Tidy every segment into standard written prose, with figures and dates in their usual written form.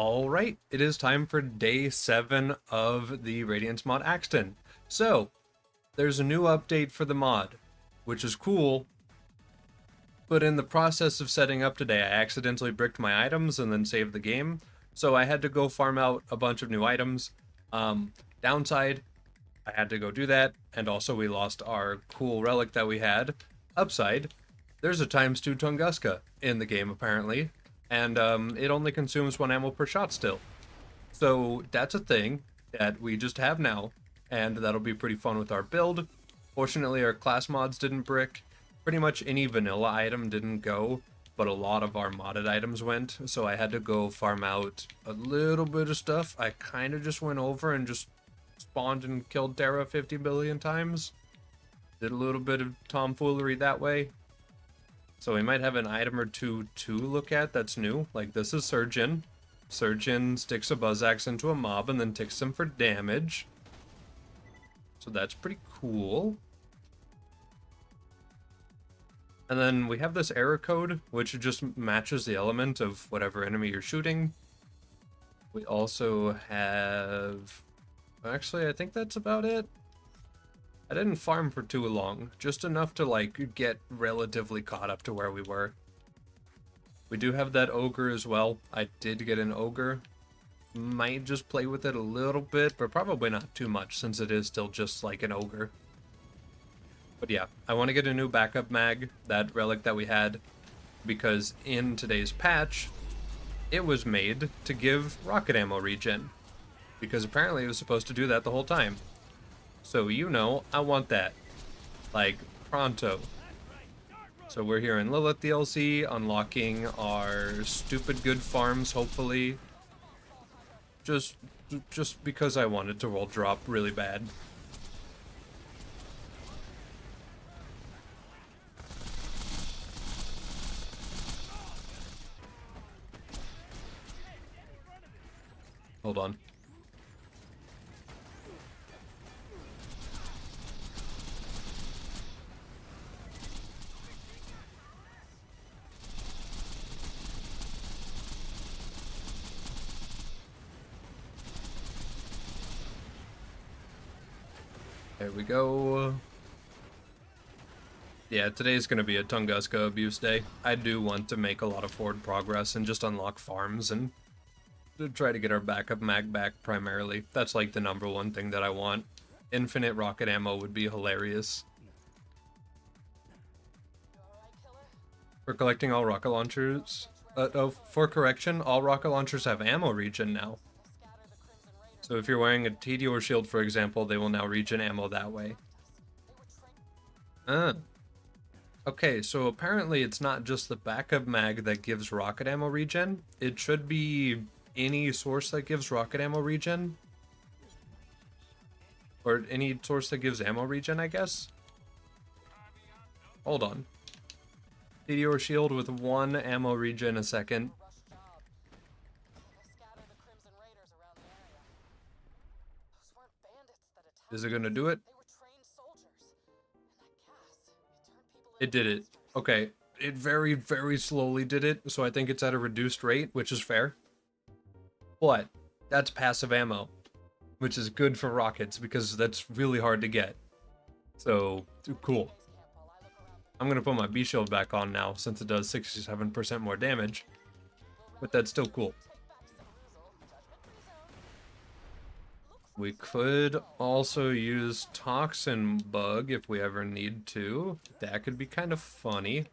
Alright, it is time for day 7 of the Radiance Mod Axton. So, there's a new update for the mod, which is cool, but in the process of setting up today, I accidentally bricked my items and then saved the game, so I had to go farm out a bunch of new items. Downside, I had to go do that, and also we lost our cool relic that we had. Upside, there's a ×2 Tunguska in the game apparently, and it only consumes 1 ammo per shot still. So that's a thing that we just have now, and that'll be pretty fun with our build. Fortunately, our class mods didn't brick. Pretty much any vanilla item didn't go, but a lot of our modded items went, so I had to go farm out a little bit of stuff. I kind of just went over and just spawned and killed Terra 50 billion times. Did a little bit of tomfoolery that way. So we might have an item or two to look at that's new. Like this is Surgeon. Surgeon sticks a buzz axe into a mob and then ticks them for damage. So that's pretty cool. And then we have this error code, which just matches the element of whatever enemy you're shooting. We also have... Actually, I think that's about it. I didn't farm for too long, just enough to like get relatively caught up to where we were. We do have that ogre as well. I did get an ogre. Might just play with it a little bit, but probably not too much since it is still just like an ogre. But yeah, I want to get a new backup mag, that relic that we had, because in today's patch, it was made to give rocket ammo regen. Because apparently it was supposed to do that the whole time. So, you know, I want that. Like, pronto. So we're here in Lilith DLC, unlocking our stupid good farms, hopefully. Just because I wanted to roll drop really bad. Hold on. There we go. Yeah, today's gonna be a Tunguska abuse day. I do want to make a lot of forward progress and just unlock farms and to try to get our backup mag back primarily. That's like the #1 thing that I want. Infinite rocket ammo would be hilarious. For collecting all rocket launchers... for correction, all rocket launchers have ammo regen now. So if you're wearing a Meteor shield, for example, they will now regen ammo that way. Okay, so apparently it's not just the backup mag that gives rocket ammo regen. It should be any source that gives rocket ammo regen. Or any source that gives ammo regen, I guess? Hold on. Meteor shield with 1 ammo regen a second. Is it gonna do it? It did it. Okay. It very, very slowly did it, so I think it's at a reduced rate, which is fair. But that's passive ammo, which is good for rockets because that's really hard to get. So, cool. I'm gonna put my B shield back on now since it does 67% more damage, but that's still cool. We could also use Toxin Bug if we ever need to. That could be kind of funny.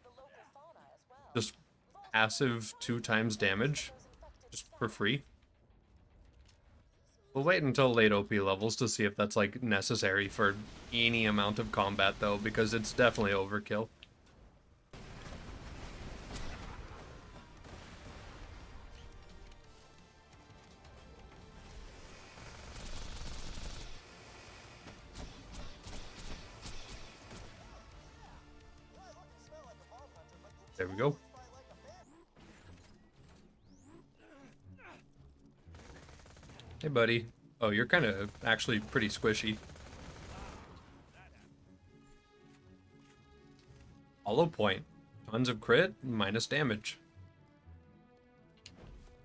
Just passive 2 times damage, just for free. We'll wait until late OP levels to see if that's like necessary for any amount of combat though, because it's definitely overkill. There we go. Hey, buddy. Oh, you're kind of actually pretty squishy. Hollow point. Tons of crit, minus damage.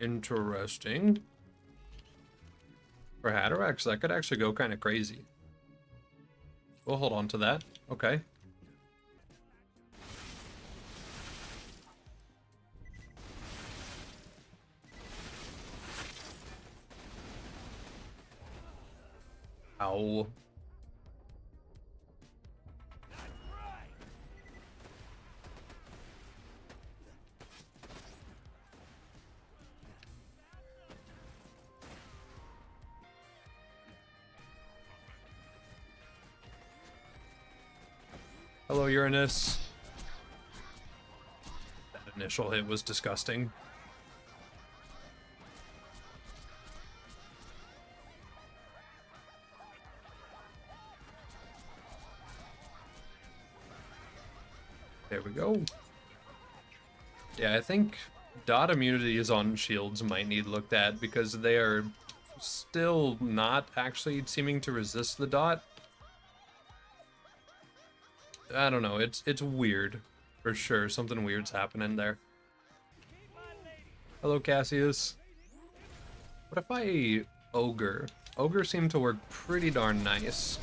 Interesting. For Hatterax, that could actually go kind of crazy. We'll hold on to that. Okay. Ow. Hello, Uranus. That initial hit was disgusting. There we go. Yeah, I think dot immunities on shields might need looked at because they are still not actually seeming to resist the dot. I don't know, it's weird. For sure, something weird's happening there. Hello, Cassius. What if I ogre? Ogre seemed to work pretty darn nice.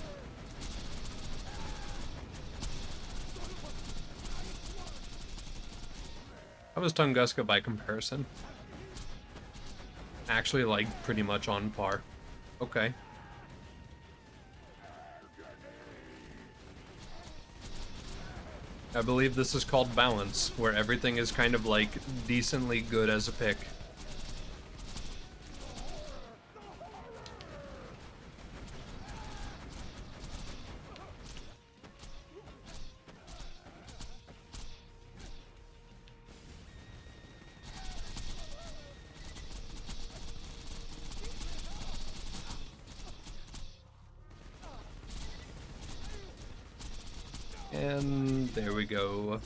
How was Tunguska by comparison? Actually, like, pretty much on par. Okay. I believe this is called balance, where everything is kind of like decently good as a pick. And there we go.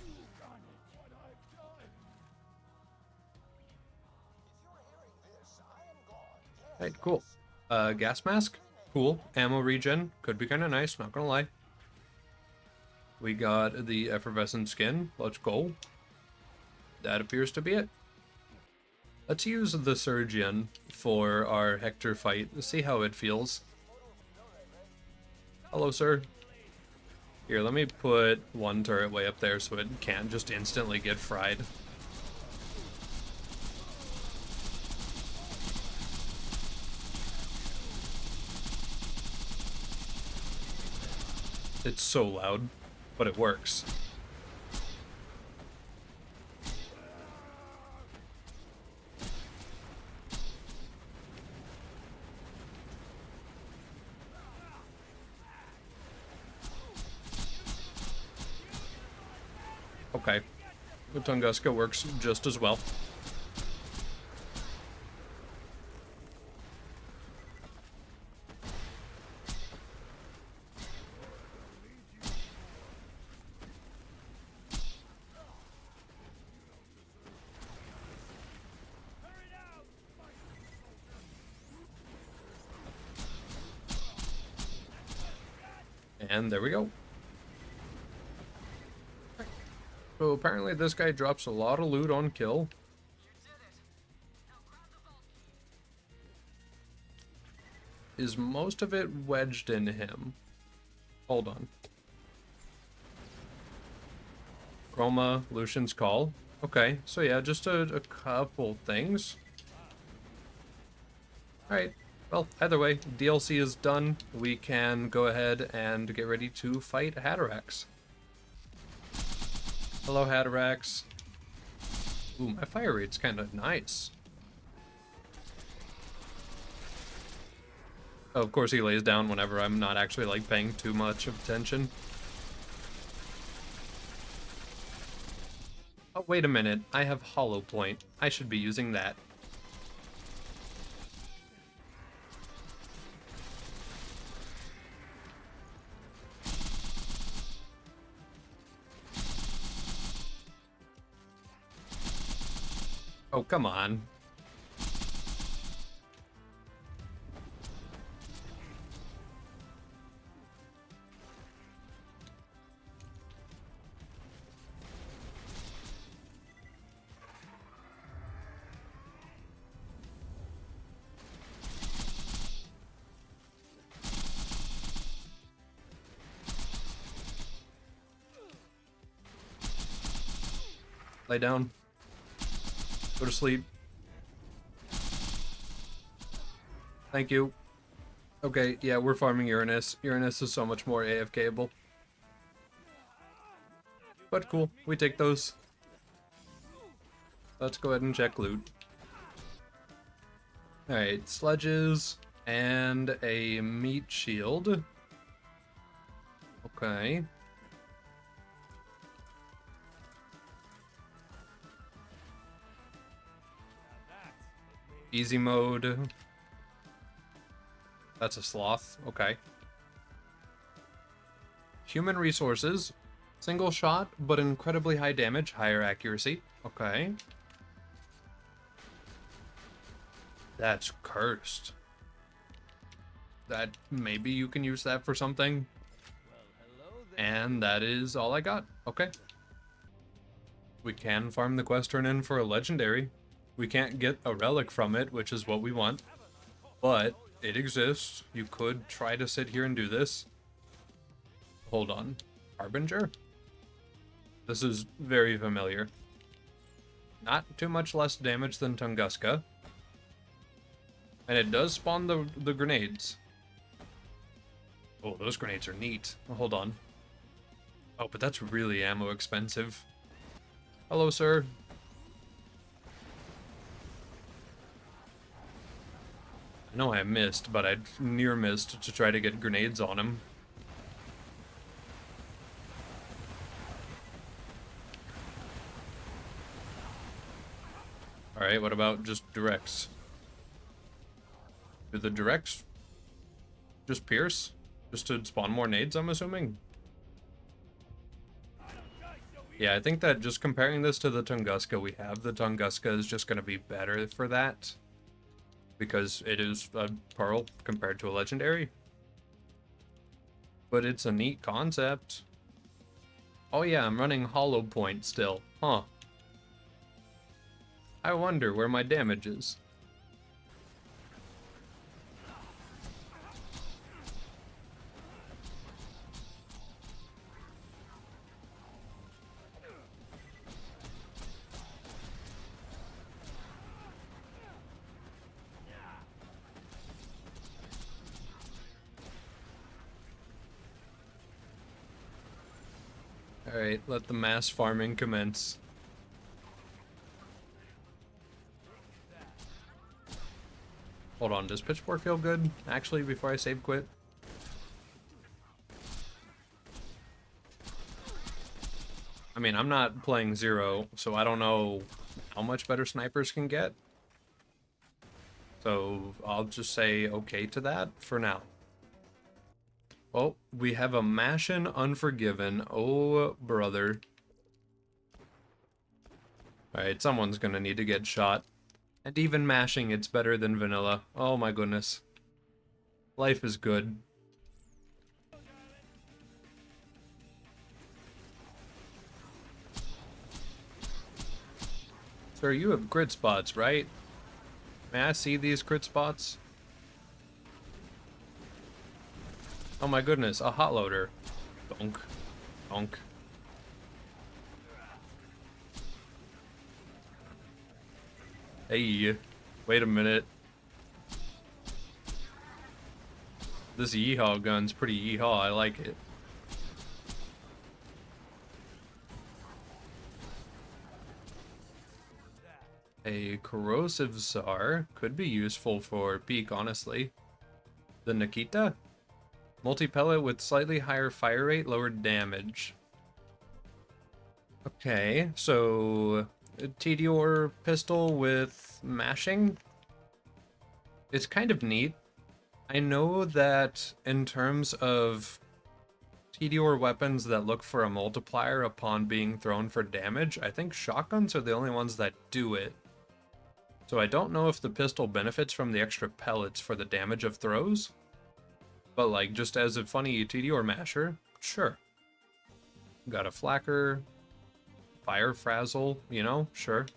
Right, cool. Gas mask, cool. Ammo regen, could be kind of nice, not gonna lie. We got the effervescent skin, let's go. That appears to be it. Let's use the Surgeon for our Hector fight, see how it feels. Hello, sir. Here, let me put one turret way up there so it can't just instantly get fried. It's so loud, but it works. Okay. The Tunguska works just as well. And there we go. So apparently this guy drops a lot of loot on kill. Is most of it wedged in him? Hold on. Chroma, Lucian's Call. Okay, so yeah, just a couple things. Alright, well, either way, DLC is done. We can go ahead and get ready to fight Hatterax. Hello, Hatterax. Ooh, my fire rate's kind of nice. Oh, of course he lays down whenever I'm not actually, like, paying too much of attention. Oh, wait a minute. I have Hollow Point. I should be using that. Oh, come on. Lay down. Go to sleep. Thank you. Okay, yeah, we're farming Uranus. Uranus is so much more AFKable. But cool, we take those. Let's go ahead and check loot. Alright, sledges and a meat shield. Okay. Easy mode. That's a sloth. Okay. Human resources. Single shot, but incredibly high damage, higher accuracy. Okay. That's cursed. That maybe you can use that for something. And that is all I got. Okay. We can farm the quest turn in for a legendary. We can't get a relic from it, which is what we want. But it exists. You could try to sit here and do this. Hold on. Harbinger? This is very familiar. Not too much less damage than Tunguska. And it does spawn the grenades. Oh, those grenades are neat. Hold on. Oh, but that's really ammo expensive. Hello, sir. I know I missed, but I near missed to try to get grenades on him. Alright, what about just directs? Do the directs just pierce? Just to spawn more nades, I'm assuming? Yeah, I think that just comparing this to the Tunguska we have, the Tunguska is just going to be better for that. Because it is a pearl compared to a legendary. But it's a neat concept. Oh yeah, I'm running Hollow Point still. Huh. I wonder where my damage is. Alright, let the mass farming commence. Hold on, does Pitchfork feel good? Actually, before I save quit? I mean, I'm not playing Zero, so I don't know how much better snipers can get. So I'll just say okay to that for now. Oh, we have a Mashin Unforgiven. Oh, brother. Alright, someone's gonna need to get shot. And even mashing, it's better than vanilla. Oh my goodness. Life is good. Sir, you have crit spots, right? May I see these crit spots? Oh my goodness, a hot loader. Donk. Donk. Hey, wait a minute. This yeehaw gun's pretty yeehaw, I like it. A corrosive czar could be useful for peak, honestly. The Nikita? Multi-pellet with slightly higher fire rate, lower damage. Okay, so a Tediore pistol with mashing. It's kind of neat. I know that in terms of Tediore weapons that look for a multiplier upon being thrown for damage, I think shotguns are the only ones that do it. So I don't know if the pistol benefits from the extra pellets for the damage of throws. But like, just as a funny Tediore masher, sure. Got a flacker, fire frazzle, you know, sure.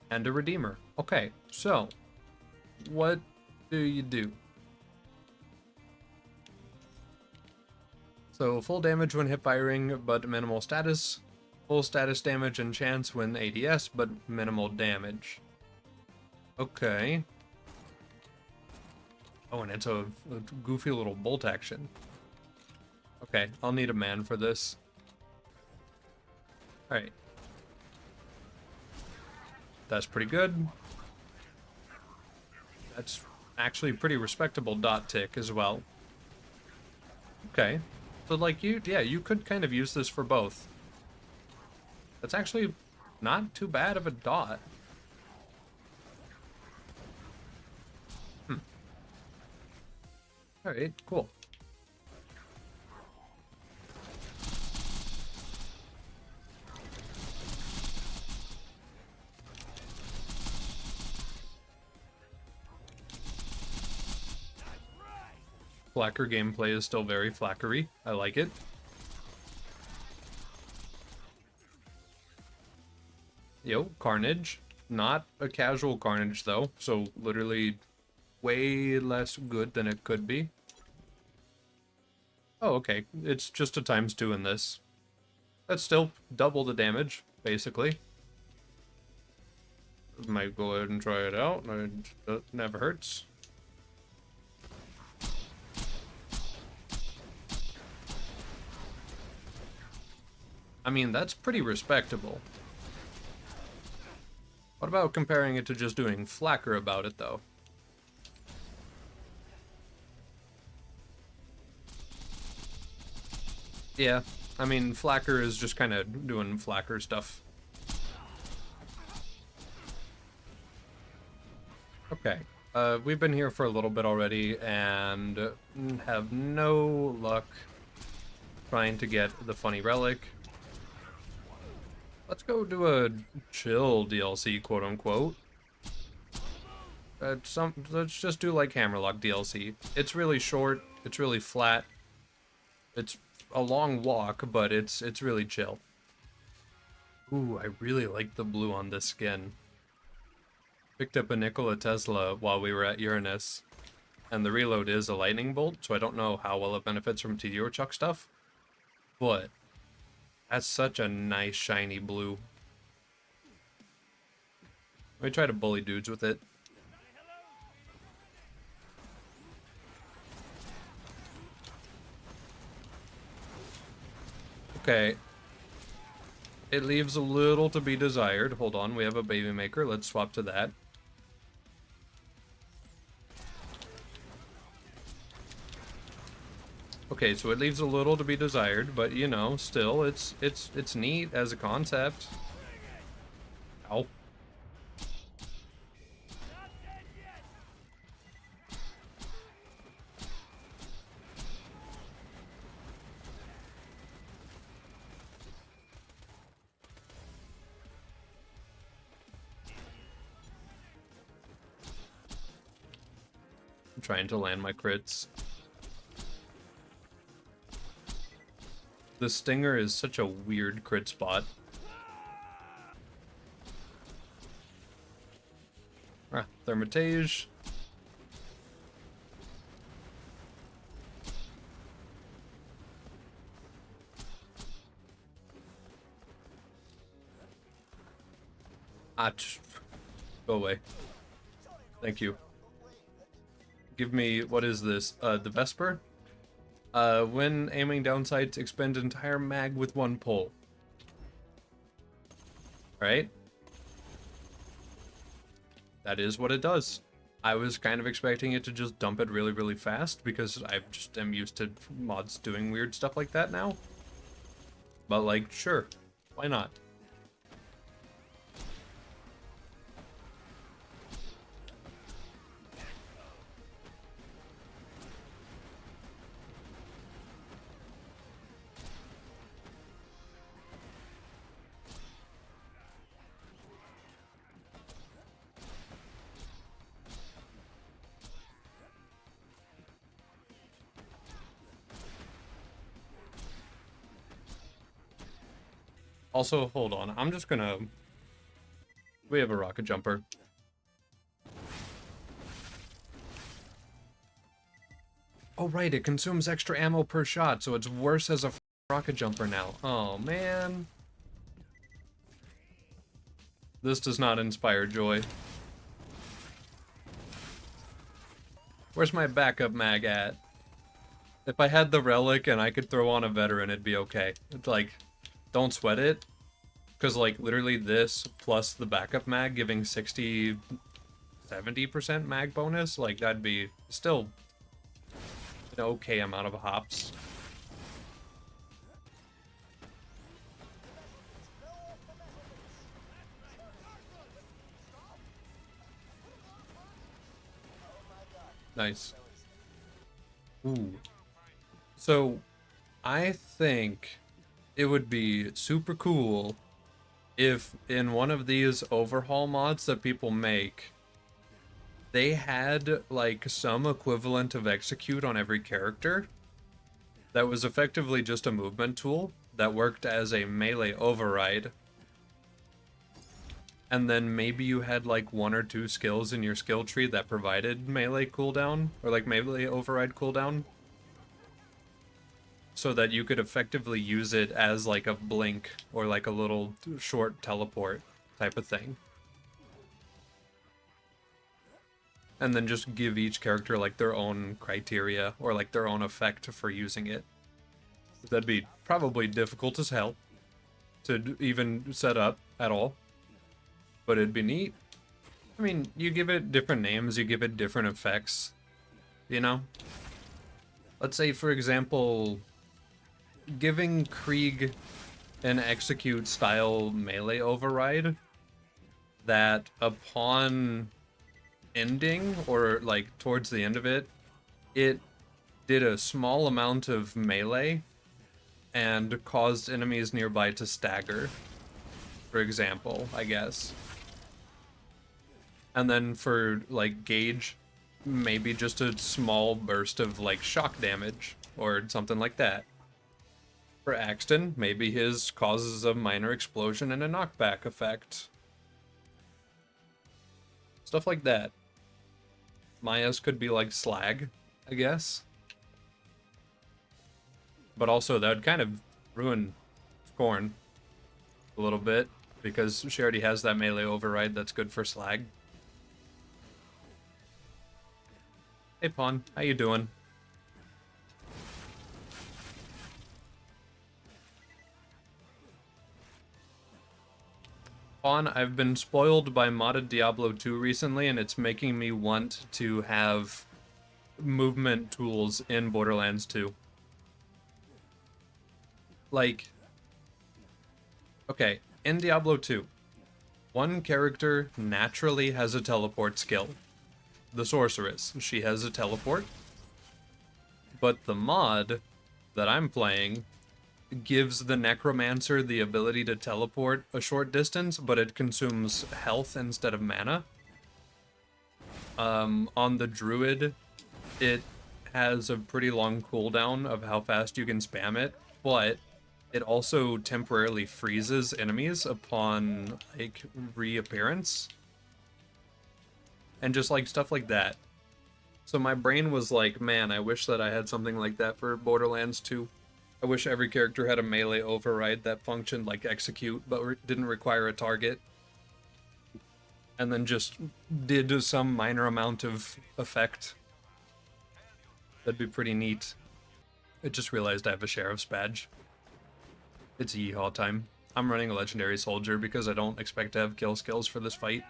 And a redeemer. Okay, so what do you do? So full damage when hip firing, but minimal status. Full status damage and chance when ADS, but minimal damage. Okay. Oh, and it's a goofy little bolt action. Okay, I'll need a man for this. Alright. That's pretty good. That's actually pretty respectable dot tick as well. Okay. So, like, you could kind of use this for both. That's actually not too bad of a dot. Alright, cool. Flacker gameplay is still very flackery. I like it. Yo, Carnage. Not a casual Carnage, though. So, literally way less good than it could be. Oh, okay. It's just a ×2 in this. That's still double the damage, basically. Might go ahead and try it out. It never hurts. I mean, that's pretty respectable. What about comparing it to just doing flacker about it, though? Yeah, I mean, flacker is just kind of doing flacker stuff. Okay, we've been here for a little bit already and have no luck trying to get the funny relic. Let's go do a chill DLC, quote unquote. Let's just do like Hammerlock DLC. It's really short, it's really flat. It's a long walk, but it's really chill. Ooh, I really like the blue on this skin. Picked up a Nikola Tesla while we were at Uranus, and the reload is a lightning bolt, so I don't know how well it benefits from TD or Chuck stuff, but that's such a nice shiny blue. Let me try to bully dudes with it. Okay. It leaves a little to be desired. Hold on, we have a baby maker. Let's swap to that. Okay, so it leaves a little to be desired, but you know, still, it's neat as a concept. Ow. I'm trying to land my crits. The Stinger is such a weird crit spot. Ah, Thermitage. Ah, go away. Thank you. Give me, what is this? The Vesper? When aiming down sights, expend entire mag with one pull. Right? That is what it does. I was kind of expecting it to just dump it really, really fast because I just am used to mods doing weird stuff like that now. But like, sure, why not? Also, hold on. I'm just gonna... We have a rocket jumper. Oh, right. It consumes extra ammo per shot, so it's worse as a rocket jumper now. Oh, man. This does not inspire joy. Where's my backup mag at? If I had the relic and I could throw on a veteran, it'd be okay. It's like, don't sweat it. Because, like, literally this plus the backup mag giving 60, 70% mag bonus, like, that'd be still an okay amount of hops. Nice. Ooh. So, I think it would be super cool if in one of these overhaul mods that people make, they had like some equivalent of execute on every character that was effectively just a movement tool that worked as a melee override. And then maybe you had like one or two skills in your skill tree that provided melee cooldown or like melee override cooldown, so that you could effectively use it as like a blink or like a little short teleport type of thing. And then just give each character like their own criteria or like their own effect for using it. That'd be probably difficult as hell to even set up at all, but it'd be neat. I mean, you give it different names, you give it different effects, you know? Let's say, for example, giving Krieg an execute style melee override that upon ending or like towards the end of it, it did a small amount of melee and caused enemies nearby to stagger, for example, I guess. And then for like Gage, maybe just a small burst of like shock damage or something like that. For Axton, maybe his causes a minor explosion and a knockback effect. Stuff like that. Maya's could be like slag, I guess. But also that would kind of ruin Scorn a little bit, because she already has that melee override that's good for slag. Hey Pawn, how you doing? Pawn, I've been spoiled by modded Diablo 2 recently, and it's making me want to have movement tools in Borderlands 2. Like, okay, in Diablo 2, one character naturally has a teleport skill. The Sorceress, she has a teleport. But the mod that I'm playing gives the Necromancer the ability to teleport a short distance, but it consumes health instead of mana. On the Druid, it has a pretty long cooldown of how fast you can spam it, but it also temporarily freezes enemies upon like reappearance. And just like stuff like that. So my brain was like, man, I wish that I had something like that for Borderlands 2. I wish every character had a melee override that functioned like execute, but didn't require a target. And then just did some minor amount of effect. That'd be pretty neat. I just realized I have a Sheriff's badge. It's yeehaw time. I'm running a Legendary Soldier because I don't expect to have kill skills for this fight.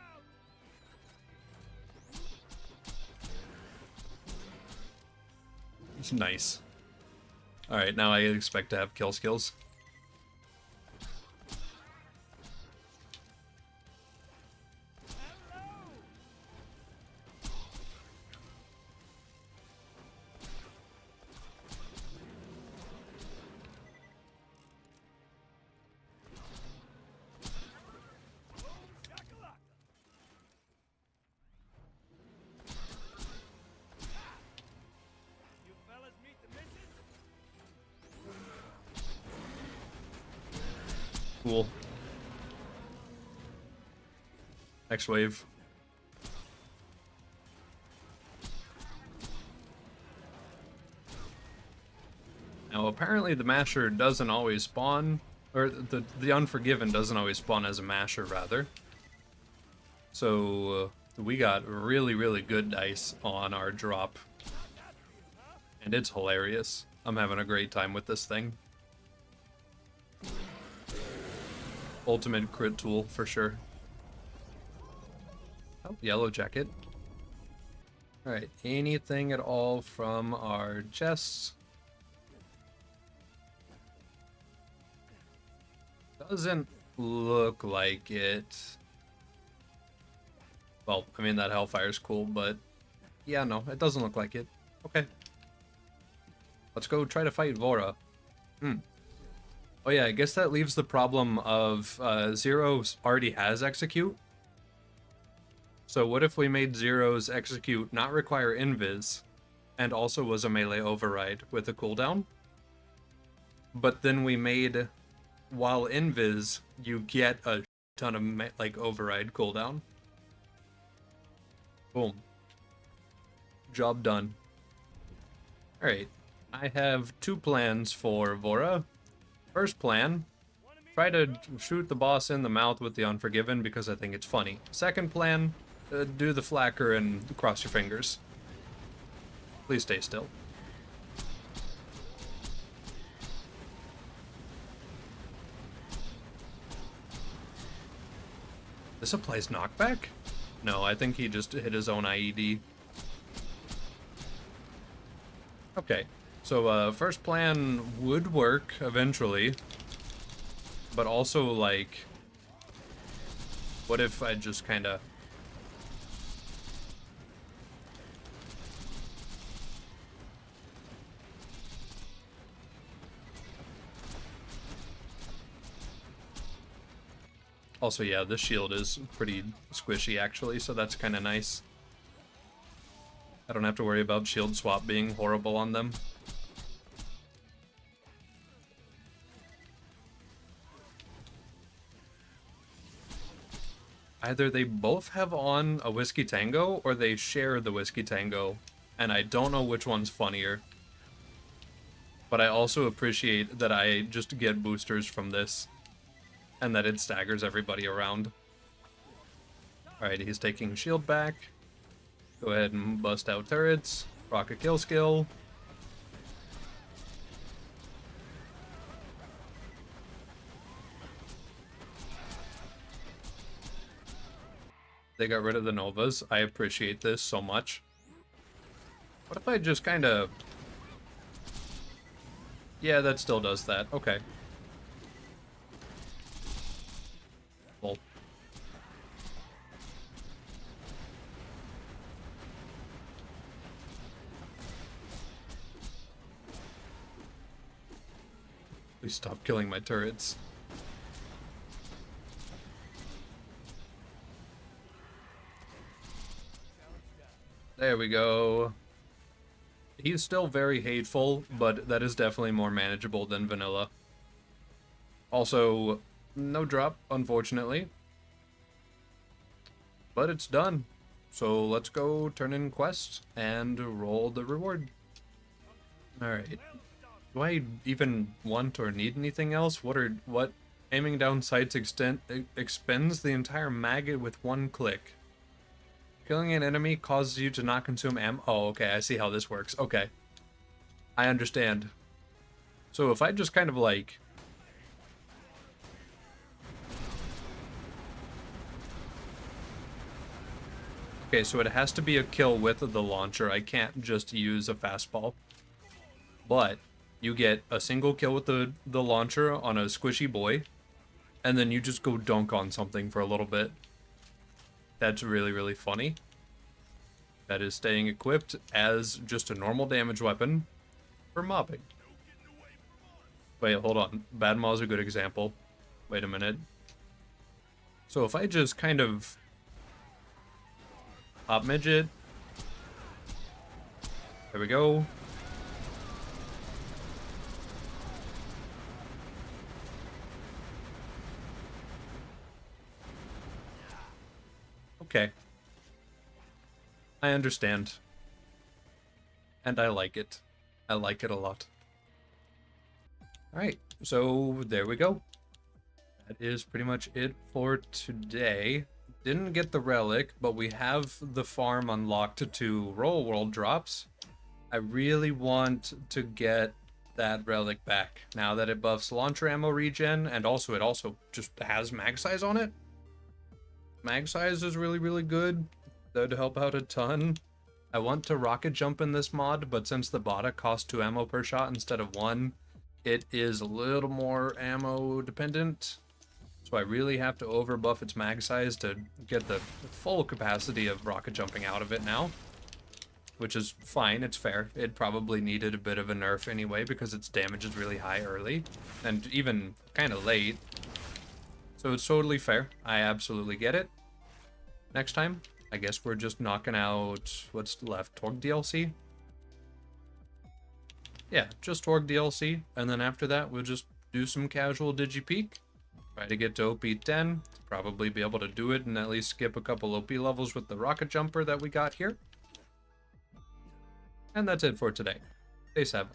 It's nice. Alright, now I expect to have kill skills. Cool. Next wave. Now, apparently the Masher doesn't always spawn, or the Unforgiven doesn't always spawn as a Masher, rather. So we got really, really good dice on our drop. And it's hilarious. I'm having a great time with this thing. Ultimate crit tool for sure. Oh, yellow jacket. Alright, anything at all from our chests? Doesn't look like it. Well, I mean, that Hellfire's cool, but yeah, no, it doesn't look like it. Okay. Let's go try to fight Vora. Oh yeah, I guess that leaves the problem of Zero already has Execute. So what if we made Zero's Execute not require Invis, and also was a melee override with a cooldown? But then we made, while Invis, you get a ton of like override cooldown. Boom. Job done. Alright, I have two plans for Vora. First plan, try to shoot the boss in the mouth with the Unforgiven because I think it's funny. Second plan, do the flacker and cross your fingers. Please stay still. This applies knockback? No, I think he just hit his own IED. Okay, so first plan would work eventually, but also like, what if I just kind of... Also, yeah, this shield is pretty squishy actually, so that's kind of nice. I don't have to worry about shield swap being horrible on them. Either they both have on a Whiskey Tango, or they share the Whiskey Tango, and I don't know which one's funnier. But I also appreciate that I just get boosters from this, and that it staggers everybody around. Alright, he's taking shield back. Go ahead and bust out turrets. Rock a kill skill. They got rid of the Novas. I appreciate this so much. What if I just kind of... Yeah, that still does that. Okay. Well. Please stop killing my turrets. There we go. He's still very hateful, but that is definitely more manageable than vanilla. Also, no drop, unfortunately. But it's done. So let's go turn in quests and roll the reward. Alright. Do I even want or need anything else? What? Aiming down sights expends the entire maggot with one click. Killing an enemy causes you to not consume ammo. Oh, okay, I see how this works. Okay. I understand. So if I just kind of like... Okay, so it has to be a kill with the launcher. I can't just use a fastball. But you get a single kill with the launcher on a squishy boy, and then you just go dunk on something for a little bit. That's really, really funny. That is staying equipped as just a normal damage weapon for mobbing. Wait, hold on. Bad Maw is a good example. Wait a minute. So if I just kind of pop midget. There we go. Okay. I understand. And I like it. I like it a lot. Alright, so there we go. That is pretty much it for today. Didn't get the relic, but we have the farm unlocked to roll world drops. I really want to get that relic back now that it buffs launcher ammo regen, and also it also just has mag size on it. Mag size is really, really good. That would help out a ton. I want to rocket jump in this mod, but since the Bata costs 2 ammo per shot instead of 1, it is a little more ammo dependent. So I really have to overbuff its mag size to get the full capacity of rocket jumping out of it now. Which is fine, it's fair. It probably needed a bit of a nerf anyway because its damage is really high early, and even kind of late. So it's totally fair. I absolutely get it. Next time, I guess we're just knocking out what's left. Torg DLC? Yeah, just Torg DLC, and then after that we'll just do some casual Digipeak. Try to get to OP 10, probably be able to do it and at least skip a couple OP levels with the rocket jumper that we got here. And that's it for today. Day 7.